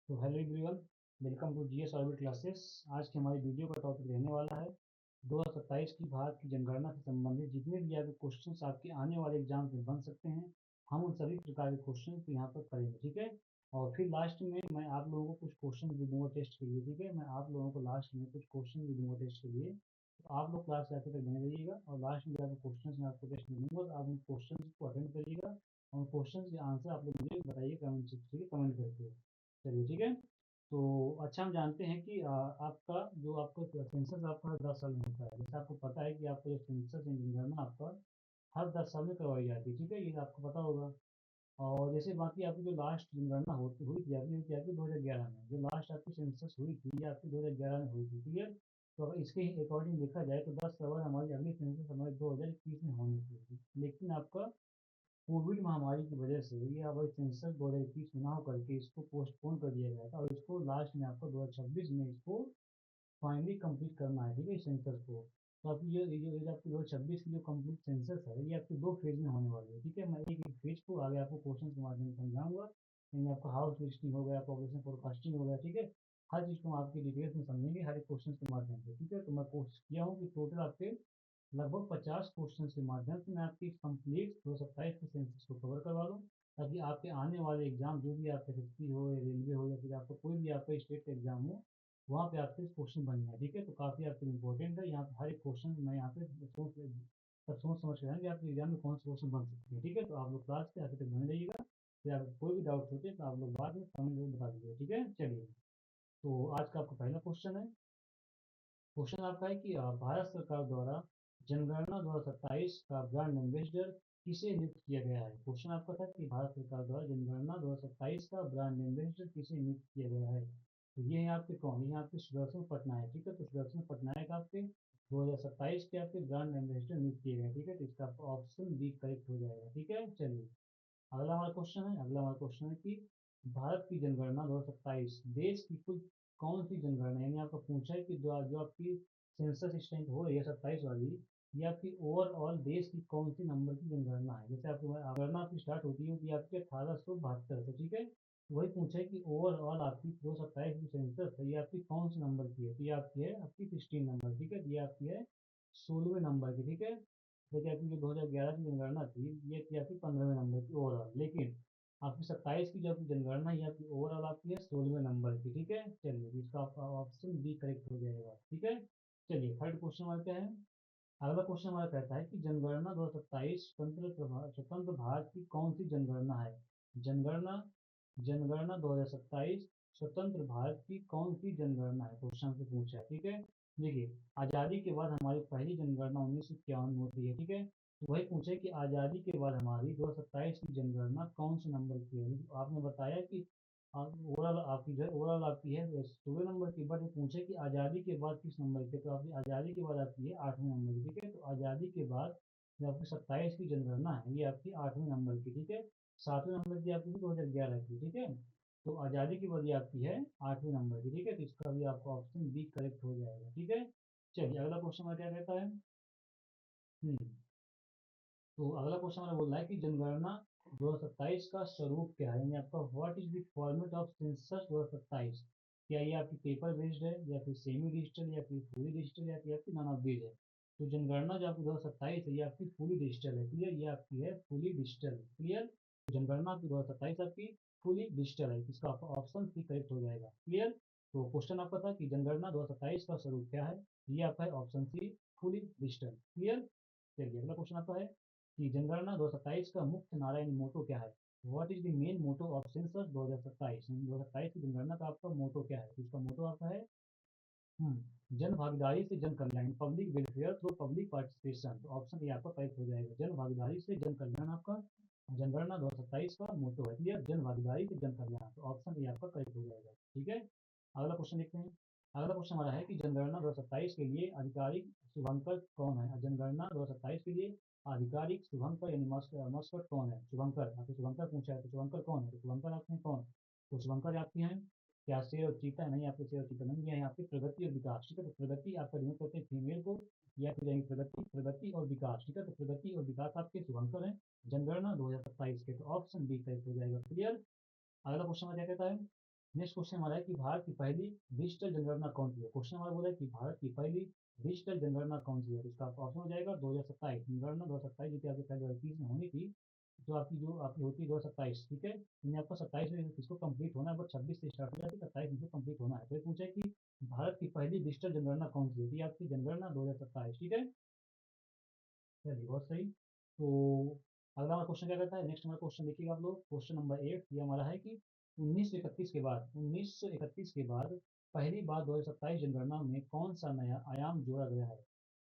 तो hello everyone, welcome to GS orbit classes. आज की हमारी वीडियो का टॉपिक रहने वाला है 2027 की भारत की जनगणना से संबंधित जितने भी आपके क्वेश्चंस आपके आने वाले एग्जाम में बन सकते हैं, हम उन सभी प्रकार के क्वेश्चन को यहाँ पर करेंगे, ठीक है। और फिर लास्ट में मैं आप लोगों को कुछ क्वेश्चन भी दूंगा टेस्ट के लिए, ठीक है। मैं आप लोगों को लास्ट में कुछ क्वेश्चन भी दूंगा टेस्ट के लिए, तो आप लोग क्लास आते तक बने रहिएगा। और लास्ट में आपको क्वेश्चन में आपको टेस्ट में दूंगा, तो आप उन क्वेश्चन को अटेंड करिएगा और क्वेश्चन के आंसर आप लोग मुझे बताइए कमेंट सेक्शन में कमेंट करके। चलिए, ठीक है। तो अच्छा, हम जानते हैं कि आपका जो आपका सेंसस आपका 10 साल में होता है। जैसे आपको पता है कि आपका जो सेंसस जनगणना आपका हर 10 साल में करवाई जाती है, ठीक है, ये आपको पता होगा। और जैसे बाकी आपकी जो लास्ट जनगणना होती हुई थी आपकी 2011 में, जो लास्ट आपकी सेंसस हुई थी ये आपकी 2011 में हुई थी, क्लियर। तो अगर इसके अकॉर्डिंग देखा जाए तो 10 साल हमारी अगली सेंसस हमारे 2021 में होनी थी, लेकिन आपका कोविड महामारी की वजह से ये अब सेंसस 2021 में ना हो करके इसको पोस्टपोन कर दिया गया था, और इसको लास्ट में आपको 2026 में इसको फाइनली कंप्लीट करना है, ठीक है, इस सेंसस को। तो आपकी ये आपकी 2026 की जो कंप्लीट सेंसस है ये आपकी दो फेज में होने वाली है, ठीक है। मैं एक एक फेज को आगे आपको क्वेश्चन के माध्यम से समझाऊंगा। यानी आपका हाउस लिस्टिंग हो गया, पॉपुलेशन फोरकास्टिंग हो गया, ठीक है। हर चीज़ को हम आपकी डिटेल्स में समझेंगे हर एक क्वेश्चन के माध्यम से, ठीक है। तो मैं कोशिश किया हूँ कि टोटल आपके लगभग 50 क्वेश्चन के माध्यम से मैं आपकी कंप्लीट 227 के सेंसस को कवर करवा दूँ, ताकि आपके आने वाले एग्जाम जो भी आपके एसएससी हो या रेलवे हो या फिर आपका कोई भी आपका स्टेट का एग्जाम हो, वहाँ पे आपके क्वेश्चन बन जाए, ठीक है। तो काफ़ी आपके लिए इंपॉर्टेंट है। यहाँ पे हर एक क्वेश्चन मैं यहाँ पे सोच समझ कर कि आपके एग्जाम में कौन से क्वेश्चन बन सकते हैं, ठीक है। तो आप लोग क्लास के आगे तक बने रहिएगा। फिर आपको कोई भी डाउट होते हैं तो आप लोग बाद में कमेंट में बता दीजिए, ठीक है। चलिए, तो आज का आपका पहला क्वेश्चन है। क्वेश्चन आपका है कि भारत सरकार द्वारा जनगणना 2027 का ब्रांड एम्बेसडर किसे नियुक्त किया गया है। क्वेश्चन आपका था कि भारत सरकार द्वारा जनगणना 2027 का ब्रांड एम्बेसडर किसे नियुक्त किया गया है। तो ये है आपके कौन, ये आपके सुदर्शन पटनायक, ठीक है। तो सुदर्शन पटनायक आपके 2027 के आपके ब्रांड एम्बेसडर नियुक्त किए गए, ठीक है। तो इसका आपका ऑप्शन बी करेक्ट हो जाएगा, ठीक है। चलिए, अगला हमारा क्वेश्चन है कि भारत की जनगणना 2027 देश की कुल कौन सी जनगणना, यानी आपका पूछा है कि जो आपकी सेंसस इस टाइम हो रही है 27 वाली, ये आपकी ओवरऑल देश की कौन सी नंबर की जनगणना है। जैसे आपकी गणना आपकी स्टार्ट होती है कि आपके 1872 से, ठीक है। तो वही पूछा है कि ओवरऑल आपकी 227 की सेंसस है, ये आपकी कौन से नंबर की है। तो ये आपकी है आपकी 16 नंबर, ठीक है। ये आपकी है 16वें नंबर की, ठीक है। देखिए आपकी जो 2011 की जनगणना थी ये थी आपकी 15वें नंबर की ओवरऑल, लेकिन आपकी 27 की जो आपकी जनगणना ये आपकी ओवरऑल आपकी है 16वें नंबर की, ठीक है। चलिए, इसका आपका ऑप्शन बी करेक्ट हो जाएगा, ठीक है। चलिए, थर्ड क्वेश्चन हमारा क्या है। अगला क्वेश्चन हमारा कहता है कि जनगणना 2027 स्वतंत्र भारत की कौन सी जनगणना है। जनगणना जनगणना 2027 स्वतंत्र भारत की कौन सी जनगणना है, क्वेश्चन से पूछा है, ठीक है। देखिए, आज़ादी के बाद हमारी पहली जनगणना 1951 में होती है, ठीक है। तो वही पूछे कि आज़ादी के बाद हमारी 2027 की जनगणना कौन से नंबर की है। तो आपने बताया कि ओवरऑल आपकी जो है ओवरऑल आपकी है 16 नंबर की, बट पूछे कि आज़ादी के बाद किस नंबर की। तो आपकी आज़ादी के बाद आपकी है 8वें नंबर की, ठीक है। तो आज़ादी के बाद जो आपकी 27 की जनगणना है ये आपकी 8वें नंबर की, ठीक है। 7वें नंबर की आपकी 2011 की, ठीक है। तो आज़ादी की वजह आपकी है 8वें नंबर की, ठीक है। तो इसका भी आपका ऑप्शन बी करेक्ट हो जाएगा, ठीक है। चलिए, अगला क्वेश्चन हमारा क्या कहता है। हम्म तो अगला क्वेश्चन हमारा बोल रहा है कि जनगणना 2027 का स्वरूप क्या है, यानी आपका what is the format of census 2027। क्या ये आपकी पेपर बेस्ड है या फिर सेमी डिजिटल या फिर फुली डिजिटल या फिर आपकी नॉन ऑफ दीज है। तो जनगणना जो आपकी 2027 है ये आपकी फुली डिजिटल है, क्लियर। ये आपकी है फुली डिजिटल, क्लियर। जनगणना आपकी 2027 आपकी फुली डिजिटल है, इसका आपका ऑप्शन सी करेक्ट हो जाएगा, क्लियर। तो क्वेश्चन आपका था कि जनगणना 2027 का स्वरूप क्या है, ये आपका है option C fully digital, clear. चलिए, अगला क्वेश्चन आपका है कि जनगणना 2027 का मुख्य नारा यानी मोटो क्या है। What is the main motto of census 2027। 2027 की जनगणना का आपका मोटो क्या है। तो इसका मोटो आपका है जन भागीदारी से जन कल्याण, public welfare through public participation. तो ऑप्शन ए आपका करेक्ट हो जाएगा, जन भागीदारी से जन कल्याण आपका जनगणना 2027 का मोटो है, क्लियर। जन भागीदारी से जन कल्याण, तो ऑप्शन ए आपका करेक्ट हो जाएगा, ठीक है। अगला क्वेश्चन देखते हैं। अगला क्वेश्चन हमारा है कि जनगणना 2027 के लिए आधिकारिक शुभंकर कौन है। जनगणना 2027 के लिए आधिकारिक शुभंकर यानी मस्कट कौन है। शुभंकर आपसे शुभंकर पूछा है, तो शुभंकर कौन है। तो शुभंकर आपके हैं कौन। तो शुभंकर आपके हैं क्या शेर और चीता, नहीं आपके शेर और चीता नहीं है, यहाँ पे प्रगति और विकास, ठीक है। तो प्रगति आपका रिमूव करते हैं फीमेल को, या फिर जाएंगे प्रगति प्रगति और विकास, ठीक है। तो प्रगति और विकास आपके शुभंकर हैं जनगणना 2027 के, तो ऑप्शन बी करेक्ट हो जाएगा, क्लियर। अगला क्वेश्चन क्या कहता है। नेक्स्ट क्वेश्चन हमारा है कि भारत की पहली डिजिटल जनगणना कौन सी है। क्वेश्चन हमारा बोला है कि भारत की पहली डिजिटल जनगणना कौन सी है, तो इसका ऑप्शन हो जाएगा 2027 जनगणना 2027, जो कि आपके पहले 2030 में होनी थी, जो आपकी होती है 2027, ठीक है। यानी आपका 27 में इसको कंप्लीट होना है, बट 26 से स्टार्ट हो जाती है, 27 में कंप्लीट होना है। तो ये पूछा है कि भारत की पहली डिजिटल जनगणना कौन सी है, ये आपकी जनगणना 2027, ठीक है। चलिए बहुत सही। तो अगला हमारा क्वेश्चन क्या कहता है, नेक्स्ट हमारा क्वेश्चन देखिएगा आप लोग, क्वेश्चन नंबर 8 ये हमारा है कि 1931 के बाद पहली बार 2027 जनगणना में कौन सा नया आयाम जोड़ा गया है।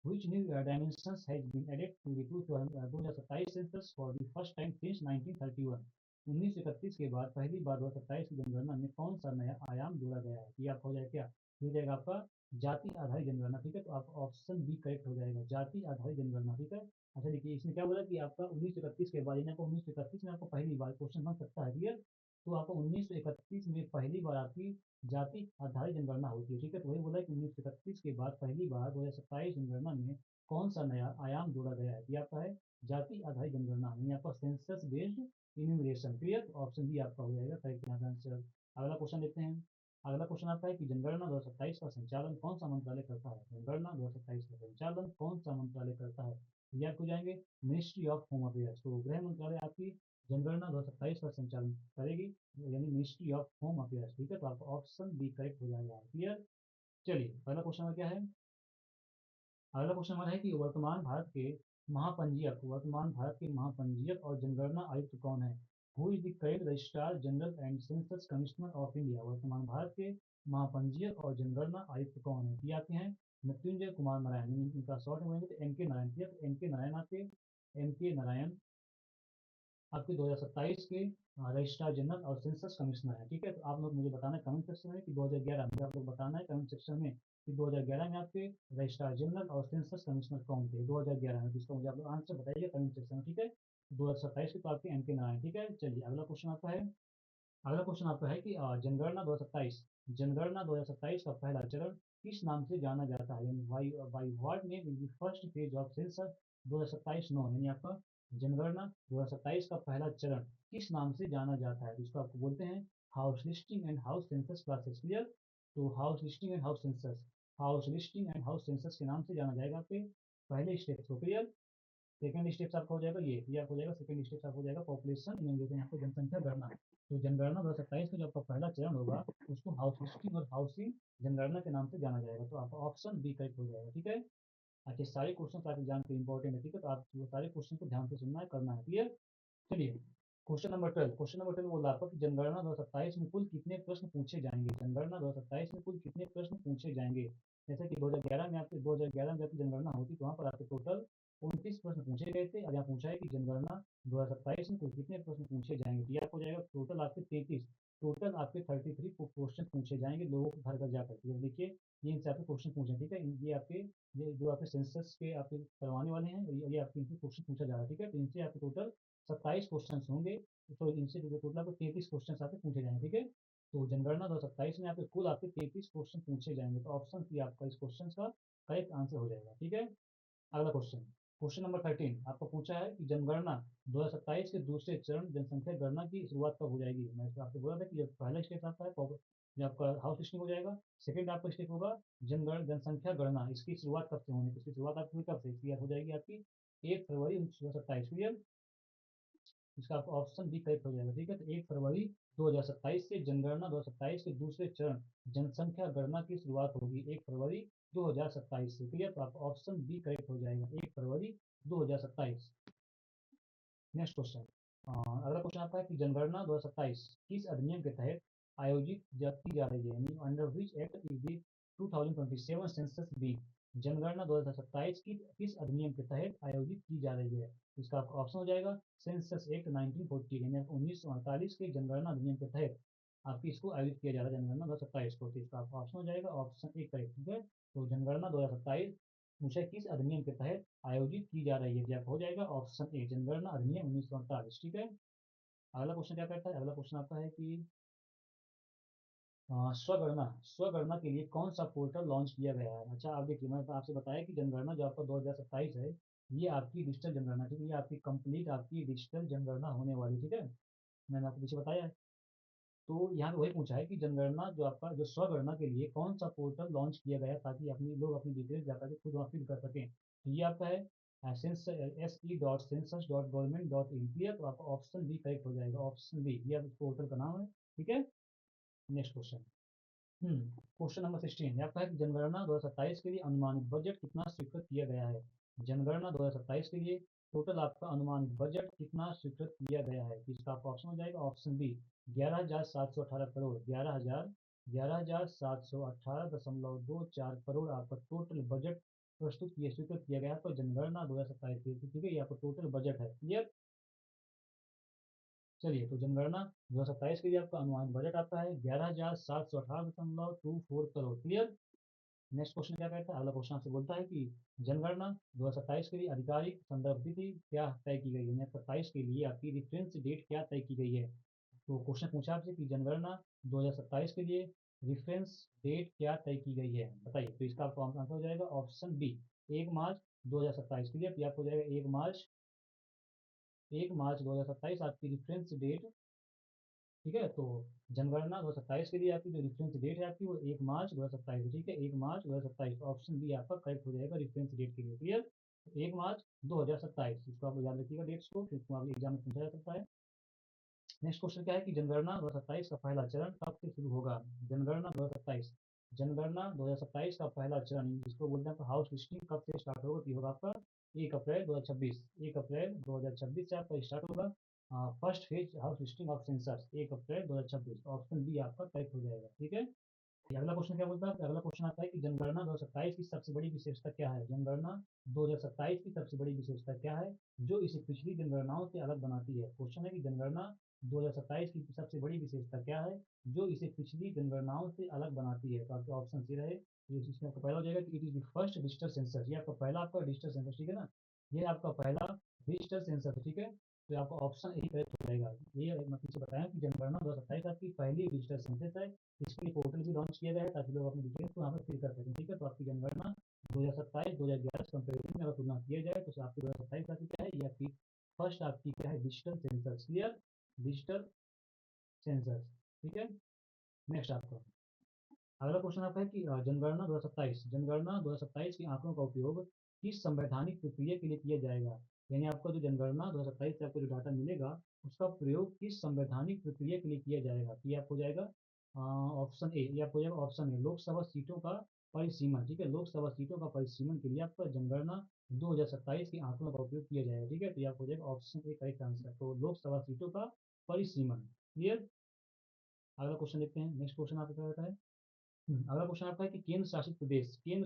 Which new dimensions has been added to the 2027 census for the first time since 1931। 1931 के बाद पहली बार 2027 की जनगणना में कौन सा नया आयाम जोड़ा गया है, ये आपका हो जाएगा क्या, हो जाएगा आपका जाति आधारित जनगणना, ठीक है। तो आप ऑप्शन बी करेक्ट हो जाएगा, जाति आधारित जनगणना, ठीक है। अच्छा देखिए इसमें क्या बोला कि आपका 1931 के बाद, यानी आपको 1931 में आपको पहली बार क्वेश्चन बन सकता है, क्लियर। तो आपको 1931 में पहली बार आपकी जाति आधारित जनगणना होती है, ठीक है। तो वही बोला है कि 1931 के बाद पहली बार 2027 जनगणना में कौन सा नया आयाम जोड़ा गया है, ये आपका है जाति आधारित जनगणना, यानी आपका census based enumeration, clear. Option B आपका हो जाएगा करेक्ट यहाँ का आंसर। अगला क्वेश्चन देखते हैं। अगला क्वेश्चन आपका है कि जनगणना 2027 का संचालन कौन सा मंत्रालय करता है। जनगणना 2027 का संचालन कौन सा मंत्रालय करता है, ये आपको जाएंगे मिनिस्ट्री ऑफ होम अफेयर्स। तो गृह मंत्रालय आपकी जनगणना 2027 का संचालन करेगी, यानी मिनिस्ट्री ऑफ होम अफेयर्स, ठीक है। तो आपका ऑप्शन बी करेक्ट हो जाएगा, क्लियर। चलिए अगला क्वेश्चन में क्या है, अगला क्वेश्चन हमारा है कि वर्तमान भारत के महापंजीयक और जनगणना आयुक्त कौन है। Who is the current registrar general and census commissioner of India. वर्तमान भारत के महापंजीयक और जनगणना आयुक्त कौन है, ये आते हैं मृत्युंजय कुमार नारायण, इनका शॉर्ट में तो एम के नारायण, एम के नारायण आपके, एम के नारायण आपके 2027 के रजिस्ट्रार जनरल और सेंसस कमिश्नर है, ठीक है। तो आप लोग मुझे बताना है कमेंट सेक्शन में कि 2011 में, आप लोग बताना है कमेंट सेक्शन में कि 2011 में आपके रजिस्ट्रार जनरल और सेंसस कमिश्नर कौन थे 2011 में, जिसका मुझे आप लोग आंसर बताइए कमेंट सेक्शन में, ठीक है। 2027 के तो आपके एम के नारायण, ठीक है। चलिए अगला क्वेश्चन आपका है, अगला क्वेश्चन आपका है कि जनगणना 2027 का पहला चरण किस नाम से जाना जाता है, यानी by what name is the first phase of census 2027 known, यानी आपका जनगणना 2027 का पहला चरण किस नाम से जाना जाता है, जिसको आपको बोलते हैं house listing and house census classes, clear. तो house listing and house census के नाम से जाना जाएगा आपके पहले स्टेप को, क्लियर। सेकंड स्टेप्स आपका हो जाएगा ये आपको हो जाएगा, सेकंड स्टेप्स आपको हो जाएगा पॉपुलेशन इन्वेंशन, यहाँ पे जनसंख्या गणना। तो जनगणना 2027 का जो आपका पहला चरण होगा उसको हाउस लिस्टिंग और हाउसिंग जनगणना के नाम से जाना जाएगा। तो आपका ऑप्शन बी करेक्ट हो जाएगा, ठीक है। अच्छा सारे क्वेश्चन आपके एग्जाम के इंपॉर्टेंट है, ठीक है। तो आप वो सारे क्वेश्चन को ध्यान से सुनना है, करना है, क्लियर। चलिए क्वेश्चन नंबर 12 बोला आपको कि जनगणना 2027 में कुल कितने प्रश्न पूछे जाएंगे। जनगणना 2027 में कुल कितने प्रश्न पूछे जाएंगे। जैसे कि 2011 में जब जनगणना होती तो वहाँ पर आपके टोटल 29 प्रश्न पूछे गए थे। अब यहाँ पूछा है कि जनगणना 2027 में कुल कितने प्रश्न पूछे जाएंगे, तो ये आपको जाएगा टोटल आपके 33, टोटल आपके 33 क्वेश्चन पूछे जाएंगे लोगों के घर घर जाकर के। देखिए ये इनसे आपके क्वेश्चन पूछे, ठीक है। ये आपके ये जो आपके सेंसस के आपके करवाने वाले हैं, ये आपके इनसे क्वेश्चन पूछा जा रहा है, ठीक है। तो इनसे आपके टोटल 27 क्वेश्चन होंगे, तो इनसे टोटल आपको 33 क्वेश्चन आपके पूछे जाएंगे, ठीक है। तो जनगणना 2027 में आपके कुल आपके 33 क्वेश्चन पूछे जाएंगे। तो ऑप्शन सी आपका इस क्वेश्चन का करेक्ट आंसर हो जाएगा, ठीक है। अगला क्वेश्चन, क्वेश्चन नंबर 13 आपको पूछा है कि जनगणना 2027 के दूसरे चरण जनसंख्या गणना की शुरुआत कब हो जाएगी। मैं तो आपको बोला था कि जब पहला स्टेप आपका है जब आपका हाउस लिस्टिंग हो जाएगा, सेकंड आपका स्टेप होगा जनसंख्या गणना, इसकी शुरुआत कब से होनी, इसकी शुरुआत आपकी कब से इसकी हो जाएगी आपकी 1 फरवरी 2027, क्लियर। इसका आपका ऑप्शन बी करेक्ट हो जाएगा, ठीक है। तो 1 फरवरी 2027 से जनगणना 2027 के दूसरे चरण जनसंख्या गणना की शुरुआत होगी 1 फरवरी 2027 से, क्लियर। तो आपका ऑप्शन बी करेक्ट हो जाएगा 1 फरवरी 2027। नेक्स्ट क्वेश्चन, अगला क्वेश्चन आपका है कि जनगणना 2027 किस अधिनियम के तहत आयोजित की जा रही है, यानी under which act is the 2027 census B. जनगणना 2027 की किस अधिनियम के तहत आयोजित की जा रही है, इसका आपका ऑप्शन हो जाएगा सेंसस एक्ट 1940, यानी 1948 के जनगणना अधिनियम के तहत आपकी इसको आयोजित किया जा रहा है जनगणना 2027 को। तो इसका आपका ऑप्शन हो जाएगा ऑप्शन एक करेक्ट, ठीक है। तो जनगणना 2027 मुझे किस अधिनियम के तहत आयोजित की जा रही है, जब हो जाएगा ऑप्शन ए जनगणना अधिनियम 1948, ठीक है। अगला क्वेश्चन क्या कहता है, अगला क्वेश्चन आपका है कि स्वगणना के लिए कौन सा पोर्टल लॉन्च किया गया है। अच्छा आप देखिए मैंने आपसे बताया कि जनगणना जो आपका 2027 है ये आपकी डिजिटल जनगणना, ठीक है। ये आपकी कंप्लीट आपकी डिजिटल जनगणना होने वाली, ठीक है। मैंने आपको पीछे बताया है। तो यहाँ पे वही पूछा है कि जनगणना जो आपका जो स्वगणना के लिए कौन सा पोर्टल लॉन्च किया गया ताकि अपनी लोग अपनी डिटेल्स जाकर के खुद वहाँ फिल कर सकें। तो ये आपका है se.government.in। क्लियर, तो आपका ऑप्शन बी करेक्ट हो जाएगा, ऑप्शन बी, ये आप पोर्टल का नाम है। ठीक है, नेक्स्ट क्वेश्चन। क्वेश्चन नंबर 16 ये आपका है कि जनगणना 2027 के लिए अनुमानित बजट कितना स्वीकृत किया गया है। जनगणना 2027 के लिए टोटल आपका अनुमानित बजट कितना स्वीकृत किया गया है, इसका आपका ऑप्शन हो जाएगा ऑप्शन बी 11,718 करोड़। 11,718.24 करोड़ आपका टोटल बजट प्रस्तुत किया स्वीकृत किया गया आपको जनगणना 2027 के लिए। ठीक है, ये आपका टोटल बजट है। क्लियर, चलिए तो जनगणना 2027 के लिए आपका अनुमानित बजट आपका है 11,718.24 करोड़। क्लियर, नेक्स्ट क्वेश्चन क्या कहता है, अगला क्वेश्चन आपसे बोलता है कि जनगणना 2027 के लिए आधिकारिक संदर्भ तिथि क्या तय की गई है। 27 के लिए आपकी रेफरेंस डेट क्या तय की गई है। तो क्वेश्चन पूछा आपसे कि जनगणना 2027 के लिए रेफरेंस डेट क्या तय की गई है, बताइए। तो इसका आपका आंसर हो जाएगा ऑप्शन बी 1 मार्च 2027। क्लियर, तो आपको हो जाएगा 1 मार्च 2027 आपकी रेफरेंस डेट। ठीक है, तो जनगणना 2027 के लिए आपकी जो रेफरेंस डेट है आपकी वो 1 मार्च 2027 है। ठीक है, 1 मार्च 2027, ऑप्शन बी आपका करेक्ट हो जाएगा रेफरेंस डेट के लिए। क्लियर, 1 मार्च 2027, इसको आप याद रखिएगा डेट्स को, फिर इसको आपके एग्जाम में पूछा जा सकता है। नेक्स्ट क्वेश्चन क्या है कि जनगणना 2027 का पहला चरण कब से शुरू होगा। जनगणना 2027, जनगणना 2027 का पहला चरण जिसको बोलते हैं हाउस लिस्टिंग कब से स्टार्ट होगा, ये होगा आपका 1 अप्रैल 2026। 1 अप्रैल 2026 से आपका स्टार्ट होगा first phase house listing of census 1 April 2026, option B आपका करेक्ट हो जाएगा। ठीक है, अगला क्वेश्चन क्या बोलता है, अगला क्वेश्चन आता है कि जनगणना 2027 की सबसे बड़ी विशेषता क्या है। जनगणना 2027 की सबसे बड़ी विशेषता क्या है जो इसे पिछली जनगणनाओं से अलग बनाती है। क्वेश्चन है कि जनगणना 2027 की सबसे बड़ी विशेषता क्या है जो इसे पिछली जनगणनाओं से अलग बनाती है। तो आपके ऑप्शन सी रहे, ये इसमें आपका पहला हो जाएगा कि it is the first digital census. ये आपका पहला आपका डिजिटल सेंसस, ठीक है ना, ये आपका पहला डिजिटल सेंसस। ठीक है, तो आपका ऑप्शन ए करेक्ट हो जाएगा। ये मैं पीछे बताया कि जनगणना 2027 आपकी पहली डिजिटल सेंसस है, इसके लिए पोर्टल भी लॉन्च किया गया है ताकि लोग अपनी डिटेल्स को यहाँ पर फिल कर सकें। ठीक है, तो आपकी जनगणना 2027 2011 कंपेरिजन में अगर तुलना किया जाए तो आपकी 2027 आपकी क्या है, ये आपकी फर्स्ट आपकी क्या है digital census. Clear, digital census. ठीक है, नेक्स्ट आपका अगला क्वेश्चन आपका है कि जनगणना 2027, जनगणना 2027 के आंकड़ों का उपयोग किस संवैधानिक प्रक्रिया के लिए किया जाएगा। यानी आपका जो जनगणना 2027 से आपको जो डाटा मिलेगा उसका प्रयोग किस संवैधानिक प्रक्रिया के लिए किया जाएगा। तो ये आपको जाएगा ऑप्शन ए, ये आपको हो जाएगा ऑप्शन ए लोकसभा सीटों का परिसीमन। ठीक है, लोकसभा सीटों का परिसीमन के लिए आपका जनगणना 2027 के आंकड़ों का उपयोग किया जाएगा। ठीक है, तो ये आपको हो जाएगा ऑप्शन ए करेक्ट आंसर, तो लोकसभा सीटों का परिसीमन। क्लियर, अगला क्वेश्चन देखते हैं, नेक्स्ट क्वेश्चन आपका क्या रहता है। अगला क्वेश्चन आपका है कि केंद्र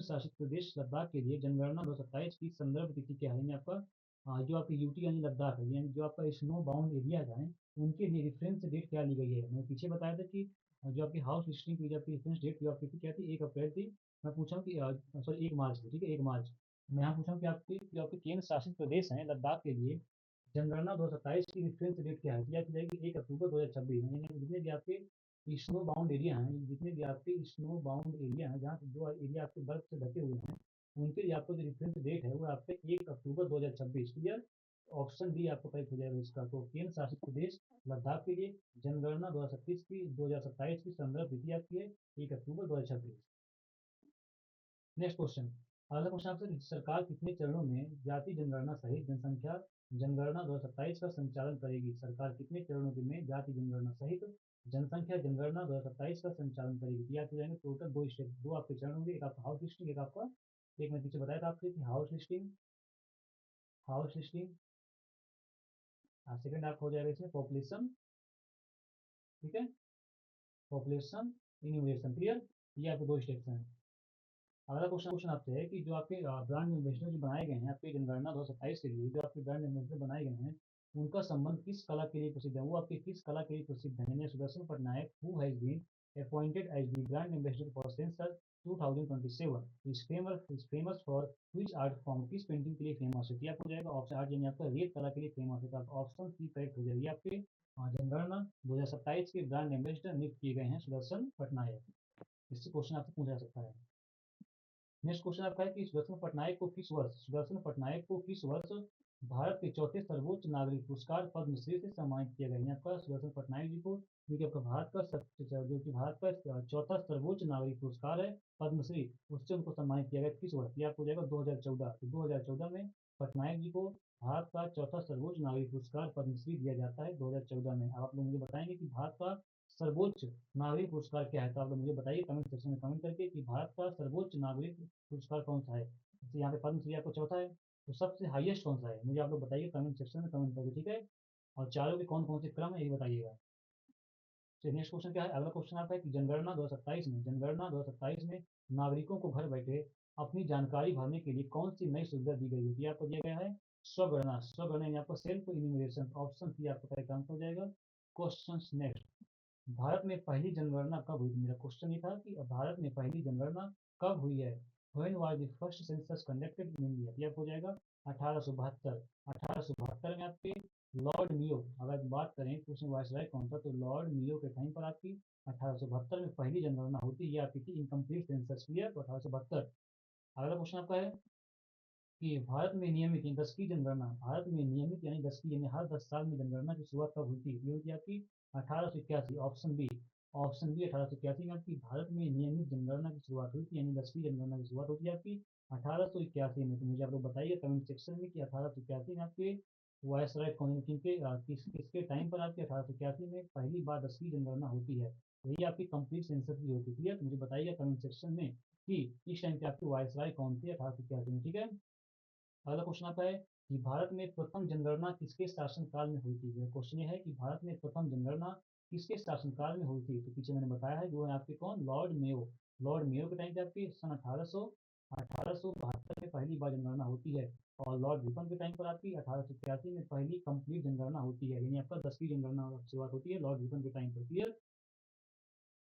शासित प्रदेश लद्दाख के लिए जनगणना 2027 की संदर्भ तिथि क्या है। यानी आपका जो आपकी यूटी यानी लद्दाख है, यानी जो आपका स्नो बाउंड एरिया है उनके लिए रेफरेंस डेट क्या ली गई है। मैंने पीछे बताया था कि जो आपकी हाउस लिस्टिंग की जो आपकी रेफरेंस डेट जो आपकी क्या थी 1 अप्रैल थी। मैं पूछा हूँ कि सॉरी 1 मार्च थी। ठीक है, 1 मार्च। मैं यहाँ पूछा हूँ कि आपकी जो आपके केंद्र शासित प्रदेश हैं लद्दाख के लिए जनगणना 2027 की रेफरेंस डेट क्या है, क्या जाएगी 1 अक्टूबर 2026। यानी जितने भी आपके स्नो बाउंड एरिया हैं, जितने भी आपके स्नो बाउंड एरिया हैं जहाँ जो एरिया आपके बर्फ से ढके हुए हैं उनके लिए आपको जो रेफरेंस डेट है वो आपके 1 अक्टूबर 2026। क्लियर, ऑप्शन बी आपको करेक्ट हो जाएगा इसका। तो केंद्र शासित प्रदेश लद्दाख के लिए जनगणना 2027 की संदर्भ तिथि आपकी है 1 अक्टूबर 2026। नेक्स्ट क्वेश्चन, अगला क्वेश्चन आपसे सरकार कितने चरणों में जाति जनगणना सहित जनसंख्या जनगणना 2027 का संचालन करेगी। सरकार कितने चरणों में जाति जनगणना सहित जनसंख्या जनगणना 2027 का संचालन करेगी। याद हो जाएंगे टोटल 2 स्टेप, 2 आपके चरण होंगे, एक आपका हाउस लिस्टिंग, एक आपका एक मैं पीछे बताया था आपसे कि हाउस लिस्टिंग सेकंड आपका हो जाएगा इसमें पॉपुलेशन। ठीक है, पॉपुलेशन इन्यूमरेशन। क्लियर, ये आपके 2 स्टेप्स हैं। अगला क्वेश्चन आपसे है कि जो आपके ब्रांड एम्बेसडर जो बनाए गए हैं आपके जनगणना 2027 के लिए जो आपके ब्रांड एम्बेसडर बनाए गए हैं उनका संबंध किस कला के लिए प्रसिद्ध है, वो आपके किस कला के लिए प्रसिद्ध है। यानी Sudarshan Patnaik who has been appointed as the brand ambassador for census 2027 is famous for which art form, किस पेंटिंग के लिए फेमस है। आपको जाएगा ऑप्शन आर्ट यानी आपका रेत कला के लिए फेमस है। तो आप ऑप्शन सी करेक्ट हो जाएगी। आपके जनगणना 2027 के ब्रांड एम्बेसडर नियुक्त किए गए हैं सुदर्शन पटनायक। इससे क्वेश्चन आपसे पूछा जा सकता है। नेक्स्ट क्वेश्चन आपका है कि सुदर्शन पटनायक को किस वर्ष भारत के चौथे सर्वोच्च नागरिक पुरस्कार पद्मश्री से सम्मानित किया गया। आपका सुदर्शन पटनायक जी को, जो कि आपका भारत का चौथा सर्वोच्च नागरिक पुरस्कार है पद्मश्री, उससे उनको सम्मानित किया गया। किस वर्ष? ये आपको हो जाएगा 2014। 2014 में पटनायक जी को भारत का चौथा सर्वोच्च नागरिक पुरस्कार पद्मश्री दिया जाता है 2014 में। अब आप लोग मुझे बताएंगे कि भारत का सर्वोच्च नागरिक पुरस्कार क्या है, तो आप लोग मुझे बताइए कमेंट सेक्शन में कमेंट करके कि भारत का सर्वोच्च नागरिक पुरस्कार कौन सा है। जैसे यहाँ पे पद्मश्री आपको चौथा है, तो सबसे हाईएस्ट कौन सा है मुझे आप लोग बताइए कमेंट सेक्शन में कमेंट करके, ठीक है। और चारों के कौन कौन से क्रम है ये बताइएगा। तो नेक्स्ट क्वेश्चन क्या है? अगला क्वेश्चन आपका है कि जनगणना 2027 में नागरिकों को घर बैठे अपनी जानकारी भरने के लिए कौन सी नई सुविधा दी गई है? ये आपको दिया गया है स्वगणना। स्वगणना यानी आपको सेल्फ इन्यूमरेशन, ऑप्शन सी आपका करेक्ट आंसर हो जाएगा। क्वेश्चन नेक्स्ट, भारत में पहली जनगणना कब हुई? मेरा क्वेश्चन ये था कि भारत में पहली जनगणना कब हुई है। When was the first census conducted in India? ये हो जाएगा 1872। 1872 में आपके लॉर्ड मियो, अगर बात करें तो उसमें वायसराय कौन था, तो लॉर्ड मियो के टाइम पर आपकी 1872 में पहली जनगणना होती है। ये आपकी थी इनकम्प्लीट सेंसस क्लियर, तो 1872। अगला क्वेश्चन आपका है कि भारत में नियमित 10वीं जनगणना, भारत में नियमित यानी 10वीं यानी हर 10 साल में जनगणना की शुरुआत कब हुई थी? ये हुई थी आपकी 1881। ऑप्शन बी, ऑप्शन बी 1881 में आपकी भारत में नियमित जनगणना की शुरुआत हुई थी, यानी 10वीं जनगणना की शुरुआत होती है आपकी 1881 में। तो मुझे आप लोग बताइए कमेंट सेक्शन में कि 1881 में आपके वायसराय कौन किनके किसके टाइम पर आपके 1881 में पहली बार 10वीं जनगणना होती है। तो ये आपकी कंप्लीट सेंसस भी होती है। तो मुझे बताइएगा कमेंट सेक्शन में कि इस टाइम पे आपके वायसराय कौन थे 1881 में, ठीक है। अगला क्वेश्चन आता है कि भारत में प्रथम जनगणना किसके शासनकाल में हुई थी? क्वेश्चन ये है कि भारत में प्रथम जनगणना किसके शासनकाल में हुई थी? तो पीछे मैंने बताया है वो है आपके कौन, लॉर्ड मेयो। लॉर्ड मेयो के टाइम पे आपकी सन 1872 में पहली बार जनगणना होती है, और लॉर्ड रिपन के टाइम पर आपकी 1881 में पहली कंप्लीट जनगणना होती है, यानी आपका 10वीं जनगणना शुरुआत होती है लॉर्ड रिपन के टाइम पर। क्लियर।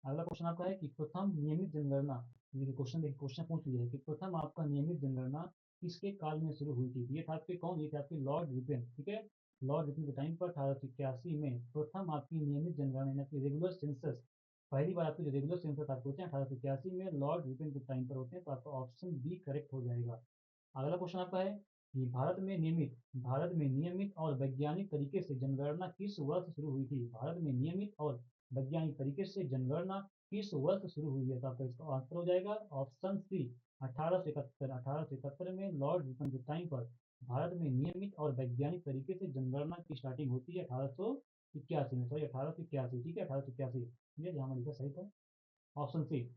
अगला क्वेश्चन आपका है कि प्रथम नियमित जनगणना, ये क्वेश्चन देखिए क्वेश्चन पूछ लिया है कि प्रथम आपका नियमित जनगणना किसके काल में शुरू हुई थी? ये था आपके कौन, ये थे आपके लॉर्ड रिपन, ठीक है। लॉर्ड रिपन के टाइम पर 1881 में प्रथम आपकी नियमित जनगणना यानी आपकी रेगुलर सेंसस, पहली बार आपके जो रेगुलर सेंसस आपके होते हैं 1881 में लॉर्ड रिपन के टाइम पर होते हैं, तो आपका ऑप्शन बी करेक्ट हो जाएगा। अगला क्वेश्चन आपका है कि भारत में नियमित और वैज्ञानिक तरीके से जनगणना किस वर्ष शुरू हुई थी? भारत में नियमित और वैज्ञानिक तरीके से जनगणना किस वर्ष शुरू हुई है? तो आपका इसका आंसर हो जाएगा ऑप्शन सी 1871। 1871 में लॉर्ड रिपन के टाइम पर भारत में नियमित और वैज्ञानिक तरीके से जनगणना की स्टार्टिंग होती है 1881 में, सॉरी 1881, ठीक है 1881। ये यहाँ लिखा सही था, ऑप्शन सी।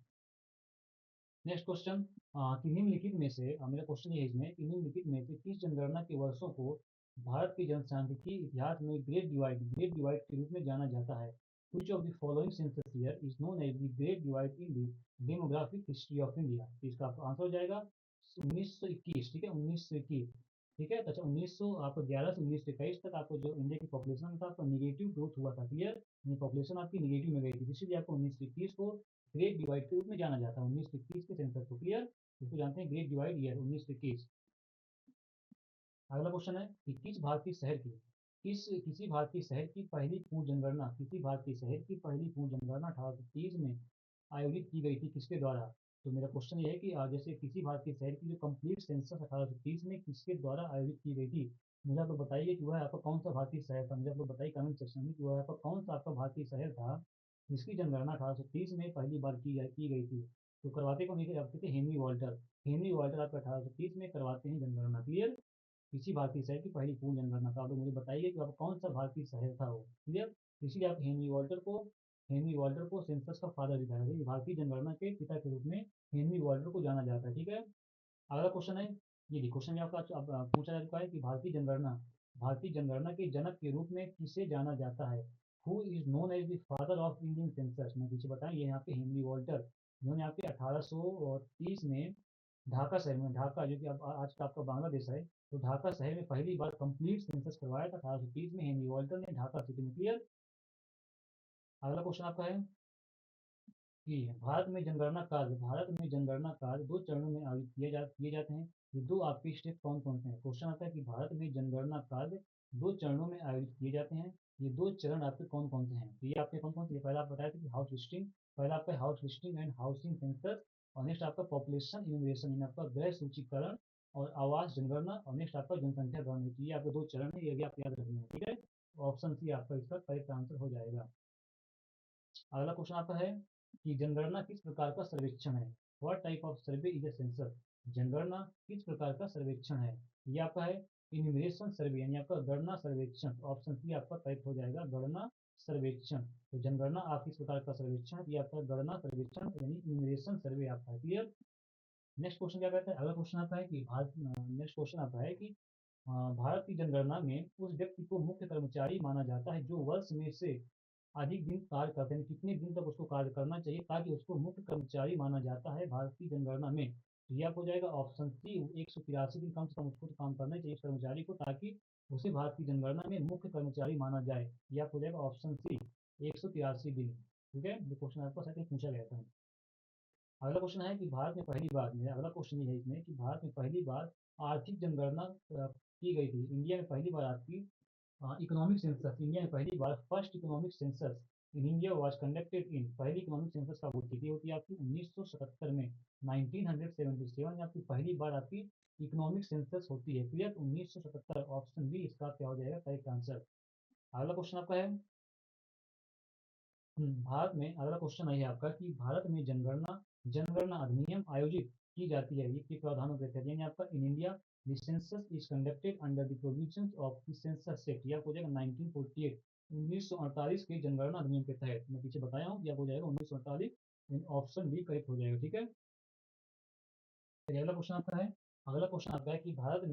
नेक्स्ट क्वेश्चन कि निम्नलिखित में से मेरा क्वेश्चन ये है इसमें कि निम्नलिखित में से किस जनगणना के वर्षों को भारत के जनसांख्यिकी इतिहास में ग्रेट डिवाइड के रूप में जाना जाता है? Which of the following census year is known as the Great Divide in the demographic history of India? इसका आपका आंसर हो जाएगा 1921, ठीक है 1921, ठीक है। तो अच्छा 1911 से 1921 तक आपको जो इंडिया की पॉपुलेशन था आपका निगेटिव ग्रोथ हुआ था, क्लियर, पॉपुलेशन आपकी निगेटिव में गई थी, इसीलिए आपको 1921 को ग्रेट डिवाइड के रूप में जाना जाता है, 1921 के सेंसस को। क्लियर, इसको जानते हैं ग्रेट डिवाइड ईयर 1921। अगला क्वेश्चन है कि किसी भारतीय शहर की पहली पूर्ण जनगणना, किसी भारतीय शहर की पहली पूर्ण जनगणना 1830 में आयोजित की गई थी किसके द्वारा? तो मेरा क्वेश्चन ये है कि जैसे किसी भारतीय शहर की जो कंप्लीट सेंसस 1830 में किसके द्वारा आयोजित की गई थी? मुझे आप लोग बताइए कि वह आपका कौन सा भारतीय शहर था। मुझे आप लोग बताइए कमेंट सेक्शन में कि वह आपका कौन सा आपका भारतीय शहर था जिसकी जनगणना 1830 में पहली बार की गई थी। तो करवाते कौन थे? आपके थे हेनरी वॉल्टर। हेनरी वॉल्टर आपका 1830 में करवाते हैं जनगणना। क्लियर, किसी भारतीय शहर की पहली पूर्ण जनगणना था। आप लोग मुझे बताइए कि आप कौन सा भारतीय शहर था वो। क्लियर, इसीलिए आप हेनरी वॉल्टर को सेंसस का फादर दिखाया गया, भारतीय जनगणना के पिता के रूप में हेनरी वॉल्टर को जाना जाता है, ठीक है। अगला क्वेश्चन है, ये क्वेश्चन में आपका अब पूछा जा चुका है कि भारतीय जनगणना के जनक के रूप में किसे जाना जाता है? Who is known as the father of Indian census? मैं पीछे बताएं, ये यहाँ पे हेनरी वॉल्टर, जिन्होंने आपके 1830 में ढाका शहर में, ढाका जो कि अब आज का आपका बांग्लादेश है, तो ढाका शहर में पहली बार कंप्लीट सेंसस करवाया था 1830 में हेनरी वॉल्टर ने ढाका सिटी में। क्लियर। अगला क्वेश्चन आपका है कि भारत में जनगणना कार्य 2 चरणों में आयोजित किए जाते हैं। ये दो आपके स्टेप कौन कौन से हैं? क्वेश्चन आता है कि भारत में जनगणना कार्य 2 चरणों में आयोजित किए जाते हैं, ये 2 चरण आपके कौन कौन से हैं? तो ये आपके कौन कौन से? पहला आप बताया था कि हाउस लिस्टिंग, पहला आपका house listing and housing census, और नेक्स्ट आपका पॉपुलेशन इन्यूमरेशन, आपका गृह सूचीकरण और आवास जनगणना और नेक्स्ट आपका जनसंख्या गणना। ये आपके 2 चरण है, ये भी आप याद रखना है, ठीक है। ऑप्शन सी आपका इसका करेक्ट आंसर हो जाएगा। अगला क्वेश्चन आपका है कि जनगणना किस प्रकार का सर्वेक्षण है। What type of survey is a census. जनगणना किस प्रकार का सर्वेक्षण है। ये आपका है इन्यूमरेशन सर्वे यानी आपका गणना सर्वेक्षण। ऑप्शन सी आपका करेक्ट हो जाएगा, गणना सर्वेक्षण। तो जनगणना आप किस प्रकार का सर्वेक्षण, ये आपका गणना सर्वेक्षण यानी इन्यूमरेशन सर्वे आपका है। क्लियर। नेक्स्ट क्वेश्चन क्या कहता है, अगला क्वेश्चन आता है कि नेक्स्ट क्वेश्चन आता है कि भारत की जनगणना में उस व्यक्ति को मुख्य कर्मचारी माना जाता है जो वर्ष में से अधिक दिन कार्य करते हैं। कितने दिन तक उसको कार्य करना चाहिए ताकि उसको मुख्य कर्मचारी माना जाता है भारत की जनगणना में। तो यह हो जाएगा ऑप्शन सी, 183 दिन कम से कम उसको काम करना चाहिए उस कर्मचारी को, ताकि उसे भारत की जनगणना में मुख्य कर्मचारी माना जाए। यह हो जाएगा ऑप्शन सी, 183 दिन। ठीक है, ये क्वेश्चन आपको सेकंड पूछा गया था। अगला क्वेश्चन है कि भारत में पहली बार, मेरा अगला क्वेश्चन ये है इसमें कि भारत में पहली बार आर्थिक जनगणना की गई थी। इंडिया में पहली बार आपकी इकोनॉमिक सेंसस, इंडिया में पहली बार first economic census in India was conducted in, पहली इकोनॉमिक सेंसस कब होती थी, होती है आपकी 1977 में, 1977 में आपकी पहली बार आपकी इकोनॉमिक सेंसस होती है। क्लियर, 1977, ऑप्शन बी इसका क्या हो जाएगा करेक्ट आंसर। अगला क्वेश्चन आपका है भारत में, अगला क्वेश्चन है आपका कि भारत में जनगणना जनगणना अधिनियम आयोजित की जाती है, ये किस प्रावधानों के तहत, यानी आपका इन India the census is conducted under the provisions of the census act. यह हो जाएगा 1948, 1948 के जनगणना अधिनियम के तहत। मैं पीछे बताया हूँ, यह हो जाएगा 1948, ऑप्शन बी करेक्ट हो जाएगा। ठीक है, अगला क्वेश्चन आपका है, अगला क्वेश्चन आपका है कि भारत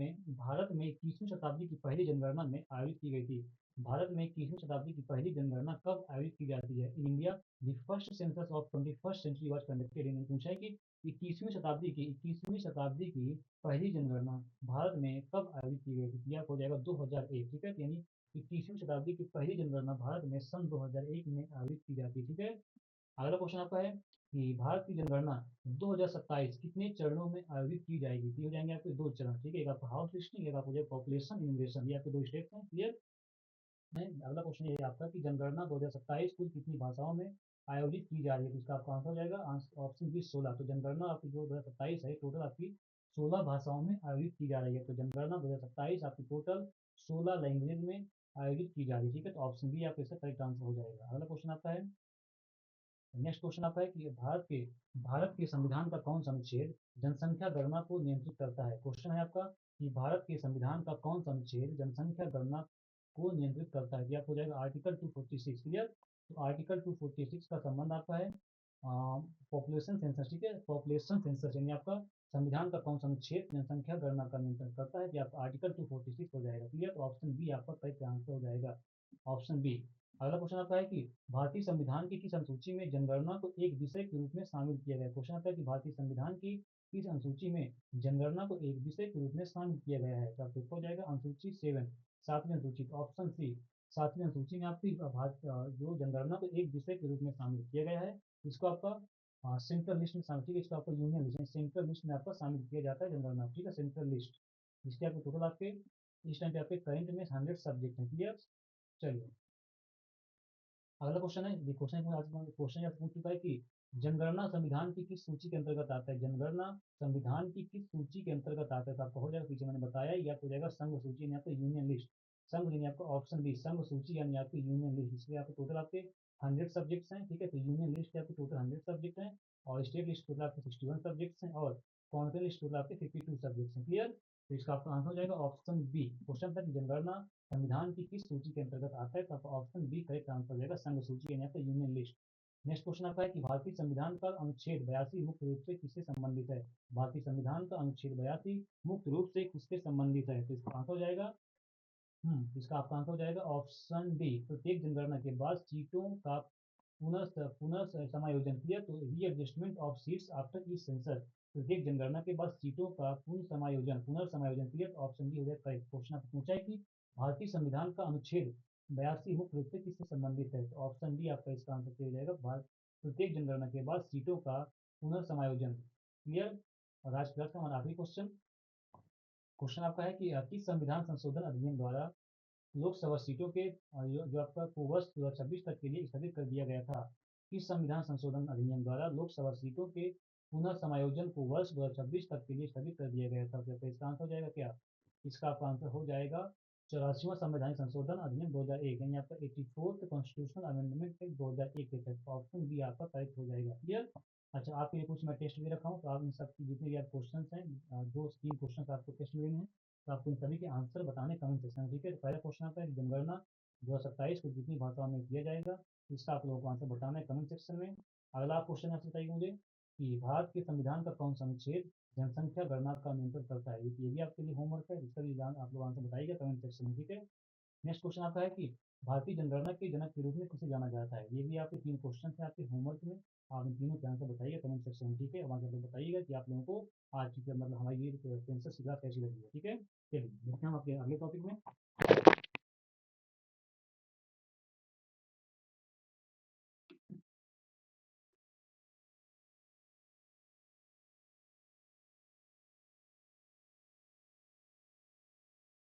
में 21वीं शताब्दी की पहली जनगणना में आयोजित की गई थी। भारत में 21वीं शताब्दी की पहली जनगणना कब आयोजित की जाती है। In India the first census of 21st century was conducted in, पूछा है कि 21वीं शताब्दी की पहली जनगणना भारत में कब आयोजित की गई थी। यह हो जाएगा 2001। ठीक है, यानी 21वीं शताब्दी की पहली जनगणना भारत में सन 2001 में आयोजित की जाती है। ठीक है, अगला क्वेश्चन आपका है कि भारत की जनगणना 2027 कितने चरणों में आयोजित की जाएगी। तो हो जाएंगे आपके 2 चरण। ठीक है, एक आपका हाउस लिस्टिंग, एक आपको जो पॉपुलेशन इन्यूमरेशन, ये आपके 2 स्टेप्स हैं। क्लियर है। अगला क्वेश्चन ये है आपका कि जनगणना 2027 कुल कितनी भाषाओं में आयोजित की जा रही है। तो इसका आपका आंसर हो जाएगा ऑप्शन बी 16। तो जनगणना आपकी जो 2027 है टोटल आपकी 16 भाषाओं में आयोजित की जा रही है। तो जनगणना 2027 आपकी टोटल 16 लैंग्वेज में आयोजित की जा रही है। ठीक है, तो ऑप्शन बी आपका इसका करेक्ट आंसर हो जाएगा। अगला क्वेश्चन आपका है, नेक्स्ट क्वेश्चन आपका है कि भारत के संविधान का कौन सा अनुच्छेद जनसंख्या गणना को नियंत्रित करता है। क्वेश्चन है आपका कि भारत के संविधान का कौन सा अनुच्छेद जनसंख्या गणना को नियंत्रित करता है। यह हो जाएगा आर्टिकल 246। क्लियर, तो आर्टिकल 246 का संबंध आपका है पॉपुलेशन सेंसस। ठीक है, पॉपुलेशन सेंसस यानी आपका संविधान का कौन सा अनुच्छेद जनसंख्या गणना का नियंत्रण करता है, कि आपका आर्टिकल 246 हो जाएगा। क्लियर, तो ऑप्शन बी आपका करेक्ट आंसर हो जाएगा, ऑप्शन बी। अगला क्वेश्चन आता है कि भारतीय संविधान की किस अनुसूची में जनगणना को एक विषय के रूप में शामिल किया गया। क्वेश्चन आता है कि भारतीय संविधान की किस अनुसूची में जनगणना को एक विषय के रूप में शामिल किया गया है। तो आपको हो जाएगा अनुसूची 7, 7वीं अनुसूची, ऑप्शन सी 7वीं अनुसूची में आपकी भारत जो जनगणना को एक विषय के रूप में शामिल किया गया है। इसको आपका सेंट्रल लिस्ट में शामिल, ठीक है, इसको आपको यूनियन लिस्ट सेंट्रल लिस्ट में आपका शामिल किया जाता है जनगणना। ठीक है, सेंट्रल लिस्ट, इसके आपके टोटल आपके इस टाइम पे आपके करंट में 100 सब्जेक्ट हैं। क्लियर, चलिए अगला क्वेश्चन है, क्वेश्चन यह पूछ चुका है कि जनगणना संविधान की किस सूची के अंतर्गत आता है। जनगणना संविधान की किस सूची के अंतर्गत आता है। तो आपको हो जाएगा, पीछे मैंने बताया, या हो जाएगा संघ सूची यानी आपको यूनियन लिस्ट। संघ यानी आपको ऑप्शन बी संघ सूची यानी आपकी यूनियन लिस्ट। इसलिए आपके टोटल आपके 100 सब्जेक्ट्स हैं। ठीक है, तो यूनियन लिस्ट के आपके टोटल 100 सब्जेक्ट हैं, और स्टेट लिस्ट टोटल आपके 61 सब्जेक्ट्स हैं, और कॉन्फ्रेंस लिस्ट टोटल आपके 52 सब्जेक्ट्स हैं। क्लियर, तो इसका आपका आंसर हो जाएगा ऑप्शन बी। क्वेश्चन था कि जनगणना संविधान की किस सूची के अंतर्गत आता है। तो आपका ऑप्शन बी करेक्ट आंसर हो जाएगा, संघ सूची यानी आपका यूनियन लिस्ट। नेक्स्ट क्वेश्चन आता है कि भारतीय संविधान का अनुच्छेद 82 मुख्य रूप से किससे संबंधित है। भारतीय संविधान का अनुच्छेद 82 मुख्य रूप से किससे संबंधित है। तो इसका आंसर हो जाएगा इसका आपका आंसर हो जाएगा ऑप्शन डी, प्रत्येक जनगणना के बाद सीटों का पुनः समायोजन। क्लियर, तो readjustment of seats after each census, प्रत्येक जनगणना के बाद सीटों का पुनर्समायोजन। क्लियर, ऑप्शन डी हो जाएगा करेक्ट। क्वेश्चन आपसे पूछा है कि भारतीय संविधान का अनुच्छेद 82 मुख्य रूप से किससे संबंधित है। तो ऑप्शन डी आपका इसका आंसर हो जाएगा, भारत प्रत्येक जनगणना के बाद सीटों का पुनर्समायोजन। क्लियर, और आज क्लास का हमारा आखिरी क्वेश्चन, क्वेश्चन आपका है कि किस संविधान संशोधन अधिनियम द्वारा लोकसभा सीटों के जो आपका को वर्ष 2026 तक के लिए स्थगित कर दिया गया था। किस संविधान संशोधन अधिनियम द्वारा लोकसभा सीटों के पुनः समायोजन को वर्ष 2026 तक के लिए स्थगित कर दिया गया था। तो इसका आंसर हो जाएगा क्या? इसका आपका आंसर हो जाएगा 84वां संवैधानिक संशोधन अधिनियम 2001, यानी आपका 84th कॉन्स्टिट्यूशनल अमेंडमेंट एक्ट 2001 के तहत ऑप्शन बी आपका करेक्ट हो जाएगा। क्लियर? अच्छा, आपके लिए कुछ मैं टेस्ट भी रखा हूँ, तो आप इन सब की जितने भी आप क्वेश्चन हैं, 2-3 क्वेश्चन आपको टेस्ट में हैं, तो आपको इन सभी के आंसर बताने कमेंट सेक्शन में। ठीक है, तो पहला क्वेश्चन आता है जनगणना 2027 को कितनी भाषाओं में किया जाएगा, इसका आप लोगों को आंसर बताना है कमेंट सेक्शन में। अगला क्वेश्चन आपसे बताइए मुझे कि भारत के संविधान का कौन सा अनुच्छेद जनसंख्या गणना का नियंत्रण करता है। ये भी आपके लिए होमवर्क है, इसका भी आप लोग आंसर बताइएगा कमेंट सेक्शन में। ठीक है, नेक्स्ट क्वेश्चन आपका है कि भारतीय जनगणना के जनक के रूप में किसे जाना जाता है। ये भी आपके 3 क्वेश्चन है आपके होमवर्क में, आप इन तीनों के आंसर बताइएगा कमेंट सेक्शन में। ठीक है, वहाँ से बताइएगा कि आप लोगों को आज की मतलब हमारी ये सेंसस की क्लास कैसी लगी है। ठीक है, चलिए देखते हैं हम आपके अगले टॉपिक में।